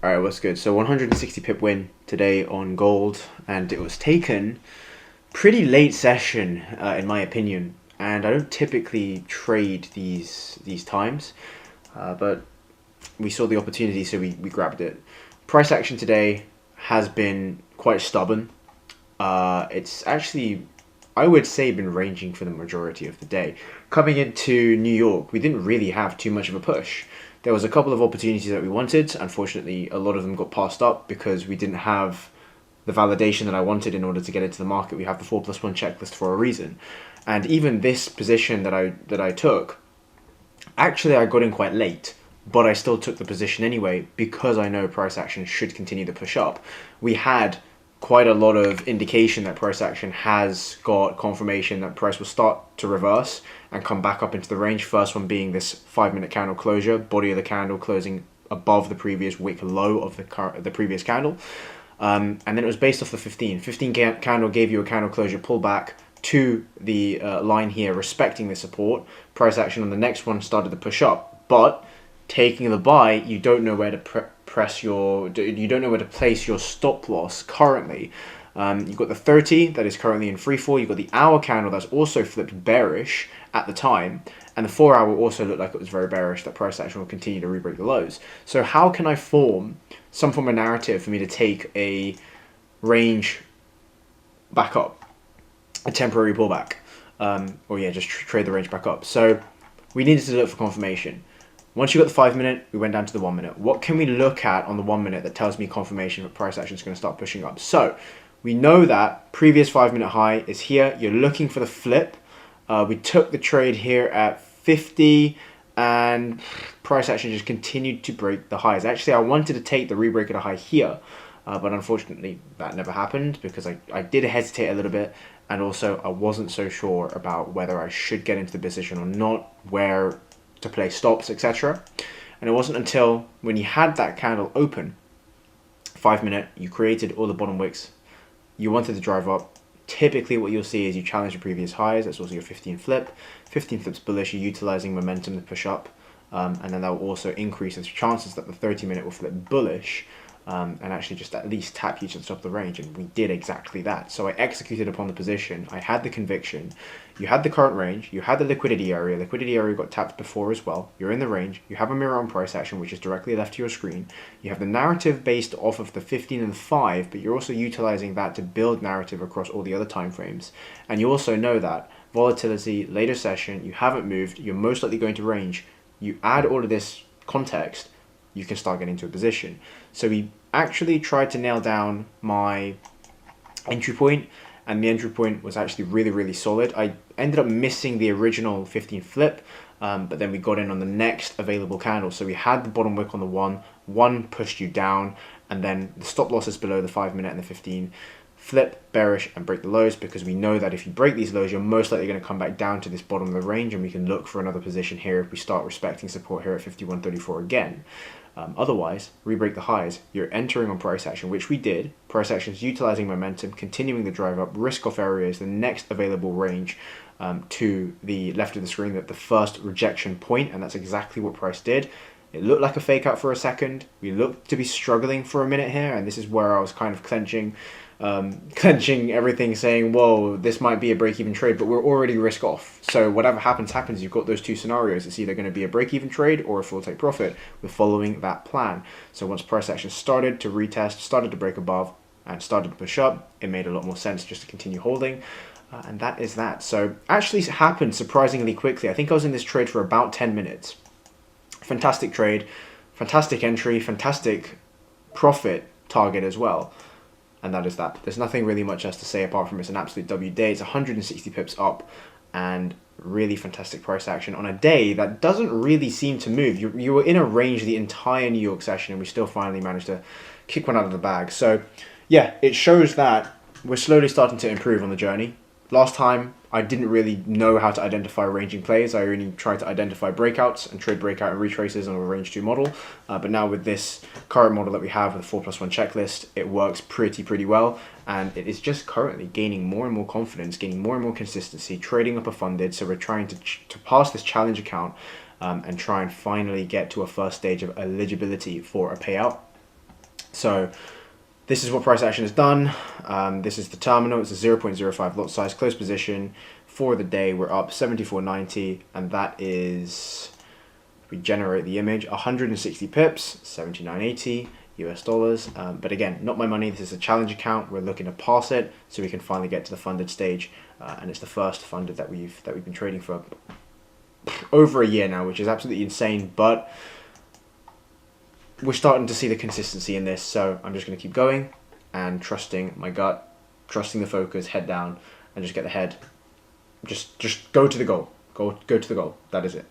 Alright, what's good? So 160 pip win today on gold, and it was taken pretty late session, in my opinion. And I don't typically trade these times, but we saw the opportunity, so we grabbed it. Price action today has been quite stubborn. It's actually, I would say, been ranging for the majority of the day. Coming into New York, we didn't really have too much of a push. There was a couple of opportunities that we wanted. Unfortunately, a lot of them got passed up because we didn't have the validation that I wanted in order to get into the market. We have the 4+1 checklist for a reason. And even this position that I took, actually I got in quite late, but I still took the position anyway because I know price action should continue to push up. We had quite a lot of indication that price action has got confirmation that price will start to reverse and come back up into the range. First one being this 5-minute candle closure, body of the candle closing above the previous wick low of the previous candle. And then it was based off the 15. 15 candle gave you a candle closure pullback to the line here, respecting the support. Price action on the next one started to push up, but taking the buy, you don't know where to you don't know where to place your stop loss currently. You've got the 30 that is currently in free fall. You've got the hour candle that's also flipped bearish at the time, and the 4-hour also looked like it was very bearish, that price action will continue to re-break the lows. So how can I form some form of narrative for me to take a range back up, a temporary pullback, or yeah, just trade the range back up? So we needed to look for confirmation. Once you got the 5-minute, we went down to the 1-minute. What can we look at on the 1-minute that tells me confirmation that price action is going to start pushing up? So we know that previous 5-minute high is here. You're looking for the flip. We took the trade here at 50, and price action just continued to break the highs. Actually, I wanted to take the re-break at a high here, but unfortunately that never happened because I did hesitate a little bit, and also I wasn't so sure about whether I should get into the position or not, where to play stops, etc. And it wasn't until when you had that candle open, 5-minute, you created all the bottom wicks, you wanted to drive up. Typically what you'll see is you challenge the previous highs. That's also your 15 flip. 15 flips bullish, you're utilizing momentum to push up, and then that will also increase the chances that the 30-minute will flip bullish, and actually just at least tap you to the top of the range. And we did exactly that. So I executed upon the position. I had the conviction. You had the current range. You had the liquidity area. Liquidity area got tapped before as well. You're in the range. You have a mirror on price action, which is directly left to your screen. You have the narrative based off of the 15 and the 5, but you're also utilizing that to build narrative across all the other time frames. And you also know that volatility, later session, you haven't moved. You're most likely going to range. You add all of this context, you can start getting to a position. So we actually tried to nail down my entry point, and the entry point was actually really, really solid. I ended up missing the original 15 flip, but then we got in on the next available candle. So we had the bottom wick on the one pushed you down, and then the stop losses below the 5-minute and the 15 flip bearish and break the lows, because we know that if you break these lows, you're most likely going to come back down to this bottom of the range, and we can look for another position here if we start respecting support here at 51.34 again. Otherwise, re-break the highs, you're entering on price action, which we did. Price action is utilizing momentum, continuing the drive up. Risk off area is the next available range to the left of the screen, that the first rejection point, and that's exactly what price did. It looked like a fake out for a second. We looked to be struggling for a minute here, and this is where I was kind of clenching everything, saying, whoa, this might be a break-even trade, but we're already risk off. So whatever happens. You've got those two scenarios. It's either going to be a break-even trade or a full take profit. We're following that plan. So once price action started to retest, started to break above, and started to push up, it made a lot more sense just to continue holding. And that is that. So actually it happened surprisingly quickly. I think I was in this trade for about 10 minutes. Fantastic trade, fantastic entry, fantastic profit target as well. And that is that. There's nothing really much else to say apart from it's an absolute W day. It's 160 pips up, and really fantastic price action on a day that doesn't really seem to move. You were in a range the entire New York session, and we still finally managed to kick one out of the bag. So yeah, it shows that we're slowly starting to improve on the journey. Last time, I didn't really know how to identify ranging plays. I only tried to identify breakouts and trade breakout and retraces on a range 2 model. But now with this current model that we have with the 4+1 checklist, it works pretty well. And it is just currently gaining more and more confidence, gaining more and more consistency, trading up a funded. So we're trying to pass this challenge account and try and finally get to a first stage of eligibility for a payout. So this is what price action has done. This is the terminal. It's a 0.05 lot size, close position. For the day, we're up 74.90, and that is, if we generate the image, 160 pips, 79.80 US dollars. But again, not my money. This is a challenge account. We're looking to pass it so we can finally get to the funded stage, and it's the first funded that we've been trading for over a year now, which is absolutely insane. But we're starting to see the consistency in this, so I'm just going to keep going and trusting my gut, trusting the focus, head down, and just get the head. Just go to the goal. Go to the goal. That is it.